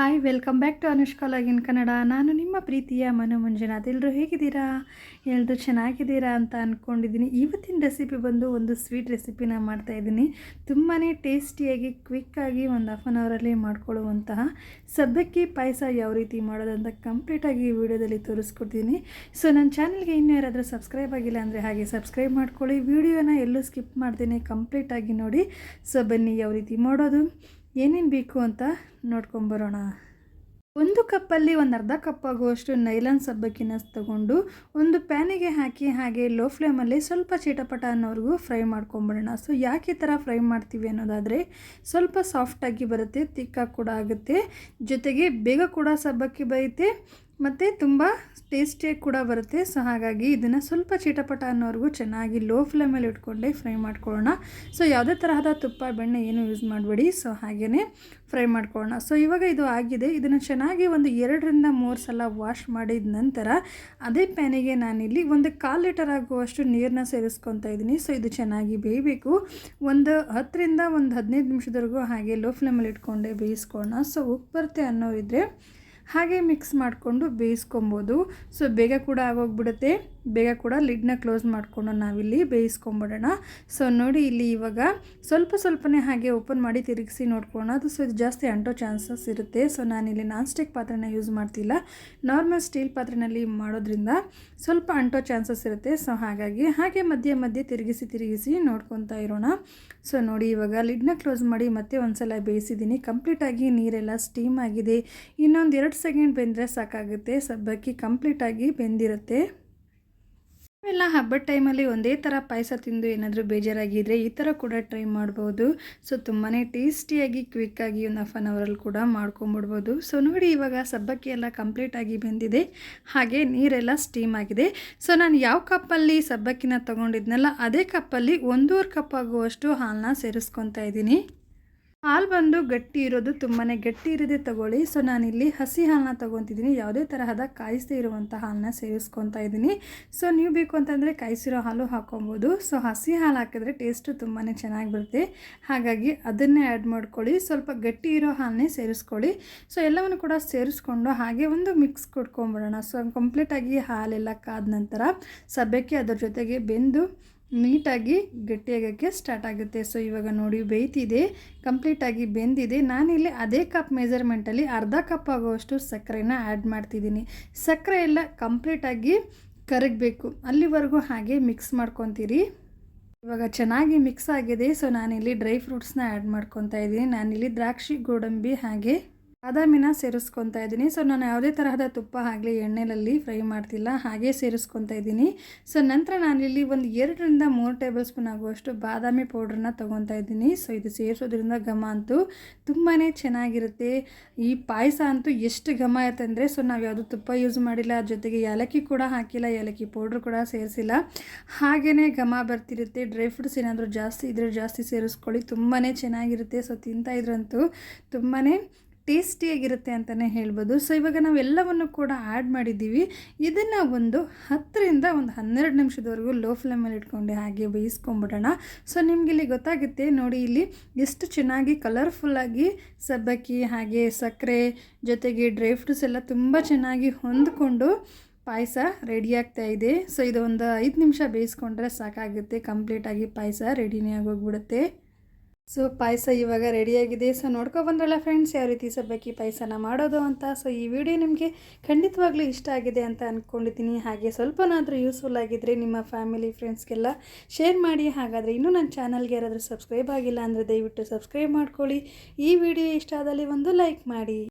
Hi welcome back to Anushka log in Kannada. ನಾನು ನಿಮ್ಮ ಪ್ರೀತಿಯ ಮನು ಮಂಜುನಾಥ್. ಎಲ್ಲರೂ ಹೇಗಿದ್ದೀರಾ? ಎಲ್ಲರೂ ಚೆನ್ನಾಗಿದ್ದೀರಾ ಅಂತ ಅಂದ್ಕೊಂಡಿದ್ದೀನಿ. ಇವತ್ತಿನ ರೆಸಿಪಿ ಬಂದು ಒಂದು ಸ್ವೀಟ್ ರೆಸಿಪಿನ ಮಾಡ್ತಾಯಿದ್ದೀನಿ. ತುಂಬಾ ಟೇಸ್ಟಿಯಾಗಿ ಕ್ವಿಕ್ಕಾಗಿ ಒಂದು ಹಾಫ್ ಆನ್ ಅವರಲ್ಲಿ ಮಾಡ್ಕೊಳ್ಳುವಂತಹ ಸಬ್ಬಕ್ಕಿ ಪಾಯಸ ಯಾವ ರೀತಿ ಮಾಡೋದು ಅಂತ ಕಂಪ್ಲೀಟಾಗಿ ಈ ವಿಡಿಯೋದಲ್ಲಿ ತೋರಿಸ್ಕೊಡ್ತೀನಿ. ಸೊ ನನ್ನ ಚಾನಲ್ಗೆ ಇನ್ನೂ ಯಾರಾದರೂ ಸಬ್ಸ್ಕ್ರೈಬ್ ಆಗಿಲ್ಲ ಅಂದರೆ ಹಾಗೆ ಸಬ್ಸ್ಕ್ರೈಬ್ ಮಾಡ್ಕೊಳ್ಳಿ. ವಿಡಿಯೋನ ಎಲ್ಲೂ ಸ್ಕಿಪ್ ಮಾಡ್ತೀನಿ, ಕಂಪ್ಲೀಟಾಗಿ ನೋಡಿ. ಸೊ ಬನ್ನಿ ಯಾವ ರೀತಿ ಮಾಡೋದು, ಏನೇನು ಬೇಕು ಅಂತ ನೋಡ್ಕೊಂಬರೋಣ. ಒಂದು ಕಪ್ಪಲ್ಲಿ ಒಂದು ಅರ್ಧ ಕಪ್ ಆಗುವಷ್ಟು ನೈಲಾನ್ ಸಬ್ಬಕ್ಕಿನ ತಗೊಂಡು ಒಂದು ಪ್ಯಾನಿಗೆ ಹಾಕಿ ಹಾಗೆ ಲೋ ಫ್ಲೇಮಲ್ಲಿ ಸ್ವಲ್ಪ ಚಿಟಪಟ ಅನ್ನೋವರೆಗೂ ಫ್ರೈ ಮಾಡ್ಕೊಂಬಿಡೋಣ. ಸೊ ಯಾಕೆ ಈ ಥರ ಫ್ರೈ ಮಾಡ್ತೀವಿ ಅನ್ನೋದಾದರೆ ಸ್ವಲ್ಪ ಸಾಫ್ಟಾಗಿ ಬರುತ್ತೆ, ತಿಕ್ಕಾಗಿ ಕೂಡ ಆಗುತ್ತೆ, ಜೊತೆಗೆ ಬೇಗ ಕೂಡ ಸಬ್ಬಕ್ಕಿ ಬೇಯುತ್ತೆ ಮತ್ತು ತುಂಬ ಟೇಸ್ಟಿಯಾಗಿ ಕೂಡ ಬರುತ್ತೆ. ಸೊ ಹಾಗಾಗಿ ಇದನ್ನು ಸ್ವಲ್ಪ ಚಿಟಪಟ ಅನ್ನೋವರೆಗೂ ಚೆನ್ನಾಗಿ ಲೋ ಫ್ಲೇಮಲ್ಲಿ ಇಟ್ಕೊಂಡೆ ಫ್ರೈ ಮಾಡ್ಕೊಳ್ಳೋಣ. ಸೊ ಯಾವುದೇ ತರಹದ ತುಪ್ಪ ಬೆಣ್ಣೆ ಏನು ಯೂಸ್ ಮಾಡಬೇಡಿ. ಸೊ ಹಾಗೆಯೇ ಫ್ರೈ ಮಾಡ್ಕೊಳ್ಳೋಣ. ಸೊ ಇವಾಗ ಇದು ಆಗಿದೆ. ಇದನ್ನು ಚೆನ್ನಾಗಿ ಒಂದು 2 ರಿಂದ 3 ಸಲ ವಾಶ್ ಮಾಡಿದ ನಂತರ ಅದೇ ಪ್ಯಾನಿಗೆ ನಾನಿಲ್ಲಿ ಒಂದು 1/4 ಲೀಟರ್ ಆಗುವಷ್ಟು ನೀರನ್ನ ಸೇರಿಸ್ಕೊತಾ ಇದ್ದೀನಿ. ಸೊ ಇದು ಚೆನ್ನಾಗಿ ಬೇಯಬೇಕು. ಒಂದು 10 ರಿಂದ 15 ನಿಮಿಷದವರೆಗೂ ಹಾಗೆ ಲೋ ಫ್ಲೇಮಲ್ಲಿ ಇಟ್ಕೊಂಡೆ ಬೇಯಿಸ್ಕೊಳ್ಳೋಣ. ಸೊ ಉಪ್ಪು ಬರುತ್ತೆ ಅನ್ನೋರಿದ್ರೆ ಹಾಗೆ ಮಿಕ್ಸ್ ಮಾಡಿಕೊಂಡು ಬೇಯಿಸ್ಕೊಬೋದು. ಸೊ ಬೇಗ ಕೂಡ ಆಗೋಗ್ಬಿಡುತ್ತೆ, ಬೇಗ ಕೂಡ ಲಿಡ್ನ ಕ್ಲೋಸ್ ಮಾಡಿಕೊಂಡು ನಾವಿಲ್ಲಿ ಬೇಯಿಸ್ಕೊಂಬಿಡೋಣ. ಸೊ ನೋಡಿ ಇಲ್ಲಿ ಇವಾಗ ಸ್ವಲ್ಪನೇ ಹಾಗೆ ಓಪನ್ ಮಾಡಿ ತಿರುಗಿಸಿ ನೋಡ್ಕೊಳ್ಳೋಣ. ಅದು ಸೊ ಇದು ಜಾಸ್ತಿ ಅಂಟೋ ಚಾನ್ಸಸ್ ಇರುತ್ತೆ. ಸೊ ನಾನಿಲ್ಲಿ ನಾನ್ ಸ್ಟಿಕ್ ಪಾತ್ರೆನ ಯೂಸ್ ಮಾಡ್ತಿಲ್ಲ, ನಾರ್ಮಲ್ ಸ್ಟೀಲ್ ಪಾತ್ರೆಯಲ್ಲಿ ಮಾಡೋದ್ರಿಂದ ಸ್ವಲ್ಪ ಅಂಟೋ ಚಾನ್ಸಸ್ ಇರುತ್ತೆ. ಸೊ ಹಾಗಾಗಿ ಹಾಗೆ ಮಧ್ಯೆ ತಿರುಗಿಸಿ ನೋಡ್ಕೊತಾ ಇರೋಣ. ಸೊ ನೋಡಿ ಇವಾಗ ಲಿಡ್ನ ಕ್ಲೋಸ್ ಮಾಡಿ ಮತ್ತೆ ಒಂದು ಸಲ ಬೇಯಿಸಿದ್ದೀನಿ. ಕಂಪ್ಲೀಟಾಗಿ ನೀರೆಲ್ಲ ಸ್ಟೀಮ್ ಆಗಿದೆ. ಇನ್ನೊಂದು 2 ಸೆಕೆಂಡ್ ಬೆಂದರೆ ಸಾಕಾಗುತ್ತೆ, ಸಬ್ಬಕ್ಕಿ ಕಂಪ್ಲೀಟಾಗಿ ಬೆಂದಿರುತ್ತೆ. ಎಲ್ಲ ಹಬ್ಬದ ಟೈಮಲ್ಲಿ ಒಂದೇ ಥರ ಪಾಯಸ ತಿಂದು ಏನಾದರೂ ಬೇಜಾರಾಗಿದ್ದರೆ ಈ ಥರ ಕೂಡ ಟ್ರೈ ಮಾಡ್ಬೋದು. ಸೊ ತುಂಬಾ ಟೇಸ್ಟಿಯಾಗಿ ಕ್ವಿಕ್ಕಾಗಿ ಒಂದು ಹಾಫ್ ಆನ್ ಅವರಲ್ಲಿ ಕೂಡ ಮಾಡ್ಕೊಂಬಿಡ್ಬೋದು. ಸೊ ನೋಡಿ ಇವಾಗ ಸಬ್ಬಕ್ಕಿ ಎಲ್ಲ ಕಂಪ್ಲೀಟಾಗಿ ಬೆಂದಿದೆ, ಹಾಗೆ ನೀರೆಲ್ಲ ಸ್ಟೀಮ್ ಆಗಿದೆ. ಸೊ ನಾನು ಯಾವ ಕಪ್ಪಲ್ಲಿ ಸಬ್ಬಕ್ಕಿನ ತೊಗೊಂಡಿದ್ನಲ್ಲ ಅದೇ ಕಪ್ಪಲ್ಲಿ 1.5 ಕಪ್ ಆಗುವಷ್ಟು ಹಾಲನ್ನ ಸೇರಿಸ್ಕೊತಾ ಇದ್ದೀನಿ. ಹಾಲು ಬಂದು ಗಟ್ಟಿ ಇರೋದು, ತುಂಬಾ ಗಟ್ಟಿ ಇರೋದೇ ತೊಗೊಳ್ಳಿ. ಸೊ ನಾನಿಲ್ಲಿ ಹಸಿ ಹಾಲನ್ನ ತೊಗೊತಿದ್ದೀನಿ, ಯಾವುದೇ ತರಹದ ಕಾಯಿಸದೇ ಇರುವಂಥ ಹಾಲನ್ನ ಸೇರಿಸ್ಕೊತಾ ಇದ್ದೀನಿ. ಸೊ ನೀವು ಬೇಕು ಅಂತಂದರೆ ಕಾಯಿಸಿರೋ ಹಾಲು ಹಾಕೊಬೋದು. ಸೊ ಹಸಿ ಹಾಲು ಹಾಕಿದ್ರೆ ಟೇಸ್ಟು ತುಂಬಾ ಚೆನ್ನಾಗಿ ಬರುತ್ತೆ, ಹಾಗಾಗಿ ಅದನ್ನೇ ಆ್ಯಡ್ ಮಾಡ್ಕೊಳ್ಳಿ. ಸ್ವಲ್ಪ ಗಟ್ಟಿ ಇರೋ ಹಾಲನ್ನೇ ಸೇರಿಸ್ಕೊಳ್ಳಿ. ಸೊ ಎಲ್ಲವನ್ನು ಕೂಡ ಸೇರಿಸ್ಕೊಂಡು ಹಾಗೆ ಒಂದು ಮಿಕ್ಸ್ ಕೊಟ್ಕೊಂಬಿಡೋಣ. ಸೊ ಕಂಪ್ಲೀಟಾಗಿ ಹಾಲೆಲ್ಲ ಕಾದ ನಂತರ ಸಬ್ಬಕ್ಕಿ ಅದರ ಜೊತೆಗೆ ಬೆಂದು ನೀಟಾಗಿ ಗಟ್ಟಿಯಾಗೋಕ್ಕೆ ಸ್ಟಾರ್ಟ್ ಆಗುತ್ತೆ. ಸೊ ಇವಾಗ ನೋಡಿ ಬೇಯ್ತಿದೆ, ಕಂಪ್ಲೀಟಾಗಿ ಬೆಂದಿದೆ. ನಾನಿಲ್ಲಿ ಅದೇ ಕಪ್ ಮೆಜರ್ಮೆಂಟಲ್ಲಿ ಅರ್ಧ ಕಪ್ ಆಗುವಷ್ಟು ಸಕ್ಕರೆನ ಆ್ಯಡ್ ಮಾಡ್ತಿದ್ದೀನಿ. ಸಕ್ಕರೆ ಎಲ್ಲ ಕಂಪ್ಲೀಟಾಗಿ ಕರಗಬೇಕು, ಅಲ್ಲಿವರೆಗೂ ಹಾಗೆ ಮಿಕ್ಸ್ ಮಾಡ್ಕೊತೀರಿ. ಇವಾಗ ಚೆನ್ನಾಗಿ ಮಿಕ್ಸ್ ಆಗಿದೆ. ಸೊ ನಾನಿಲ್ಲಿ ಡ್ರೈ ಫ್ರೂಟ್ಸ್ನ ಆ್ಯಡ್ ಮಾಡ್ಕೊತಾ ಇದ್ದೀನಿ. ನಾನಿಲ್ಲಿ ದ್ರಾಕ್ಷಿ, ಗೋಡಂಬಿ ಹಾಗೆ ಬಾದಾಮಿನ ಸೇರಿಸ್ಕೊತಾ ಇದ್ದೀನಿ. ಸೊ ನಾನು ಯಾವುದೇ ತರಹದ ತುಪ್ಪ ಆಗಲಿ ಎಣ್ಣೆಯಲ್ಲಿ ಫ್ರೈ ಮಾಡ್ತಿಲ್ಲ, ಹಾಗೆ ಸೇರಿಸ್ಕೊತಾ ಇದ್ದೀನಿ. ಸೊ ನಂತರ ನಾನಿಲ್ಲಿ ಒಂದು 2 ರಿಂದ 3 ಟೇಬಲ್ ಸ್ಪೂನ್ ಆಗುವಷ್ಟು ಬಾದಾಮಿ ಪೌಡ್ರನ್ನ ತೊಗೊತಾ ಇದ್ದೀನಿ. ಸೊ ಇದು ಸೇರಿಸೋದ್ರಿಂದ ಘಮ ಅಂತೂ ತುಂಬಾ ಚೆನ್ನಾಗಿರುತ್ತೆ. ಈ ಪಾಯಸ ಅಂತೂ ಎಷ್ಟು ಘಮ ಇರುತ್ತೆ ಅಂದರೆ, ಸೊ ನಾವು ಯಾವುದು ತುಪ್ಪ ಯೂಸ್ ಮಾಡಿಲ್ಲ, ಜೊತೆಗೆ ಏಲಕ್ಕಿ ಕೂಡ ಹಾಕಿಲ್ಲ, ಏಲಕ್ಕಿ ಪೌಡ್ರ್ ಕೂಡ ಸೇರಿಸಿಲ್ಲ, ಹಾಗೆಯೇ ಘಮ ಬರ್ತಿರುತ್ತೆ. ಡ್ರೈ ಫ್ರೂಟ್ಸ್ ಏನಾದರೂ ಜಾಸ್ತಿ ಇದ್ರೆ ಜಾಸ್ತಿ ಸೇರಿಸ್ಕೊಳ್ಳಿ, ತುಂಬಾ ಚೆನ್ನಾಗಿರುತ್ತೆ. ಸೊ ತಿಂತಾಯಿದ್ರಂತೂ ತುಂಬಾ ಟೇಸ್ಟಿಯಾಗಿರುತ್ತೆ ಅಂತಲೇ ಹೇಳ್ಬೋದು. ಸೊ ಇವಾಗ ನಾವೆಲ್ಲವನ್ನು ಕೂಡ ಆ್ಯಡ್ ಮಾಡಿದ್ದೀವಿ. ಇದನ್ನು ಒಂದು 10 ರಿಂದ 12 ನಿಮಿಷದವರೆಗೂ ಲೋ ಫ್ಲೇಮಲ್ಲಿ ಇಟ್ಕೊಂಡು ಹಾಗೆ ಬೇಯಿಸ್ಕೊಂಬಿಡೋಣ. ಸೊ ನಿಮಗಿಲ್ಲಿ ಗೊತ್ತಾಗುತ್ತೆ ನೋಡಿ, ಇಲ್ಲಿ ಎಷ್ಟು ಚೆನ್ನಾಗಿ ಕಲರ್ಫುಲ್ಲಾಗಿ ಸಬ್ಬಕ್ಕಿ ಹಾಗೆ ಸಕ್ಕರೆ ಜೊತೆಗೆ ಡ್ರೈ ಫ್ರೂಟ್ಸ್ ಎಲ್ಲ ತುಂಬ ಚೆನ್ನಾಗಿ ಹೊಂದ್ಕೊಂಡು ಪಾಯಸ ರೆಡಿ ಆಗ್ತಾ ಇದೆ. ಸೊ ಇದು ಒಂದು 5 ನಿಮಿಷ ಬೇಯಿಸ್ಕೊಂಡ್ರೆ ಸಾಕಾಗುತ್ತೆ, ಕಂಪ್ಲೀಟಾಗಿ ಪಾಯಸ ರೆಡಿನೇ ಆಗೋಗ್ಬಿಡುತ್ತೆ. ಸೊ ಪಾಯಸ ಇವಾಗ ರೆಡಿಯಾಗಿದೆ. ಸೊ ನೋಡ್ಕೊಬಂದ್ರಲ್ಲ ಫ್ರೆಂಡ್ಸ್ ಯಾವ ರೀತಿ ಸಬ್ಬಕ್ಕಿ ಪಾಯಸನ ಮಾಡೋದು ಅಂತ. ಸೊ ಈ ವಿಡಿಯೋ ನಿಮಗೆ ಖಂಡಿತವಾಗ್ಲೂ ಇಷ್ಟ ಆಗಿದೆ ಅಂತ ಅಂದ್ಕೊಂಡಿದ್ದೀನಿ. ಹಾಗೆ ಸ್ವಲ್ಪನಾದರೂ ಯೂಸ್ಫುಲ್ ಆಗಿದ್ದರೆ ನಿಮ್ಮ ಫ್ಯಾಮಿಲಿ ಫ್ರೆಂಡ್ಸ್ಗೆಲ್ಲ ಶೇರ್ ಮಾಡಿ. ಹಾಗಾದರೆ ಇನ್ನೂ ನನ್ನ ಚಾನಲ್ಗೆ ಯಾರಾದರೂ ಸಬ್ಸ್ಕ್ರೈಬ್ ಆಗಿಲ್ಲ ಅಂದರೆ ದಯವಿಟ್ಟು ಸಬ್ಸ್ಕ್ರೈಬ್ ಮಾಡ್ಕೊಳ್ಳಿ. ಈ ವಿಡಿಯೋ ಇಷ್ಟ ಆದಲ್ಲಿ ಒಂದು ಲೈಕ್ ಮಾಡಿ.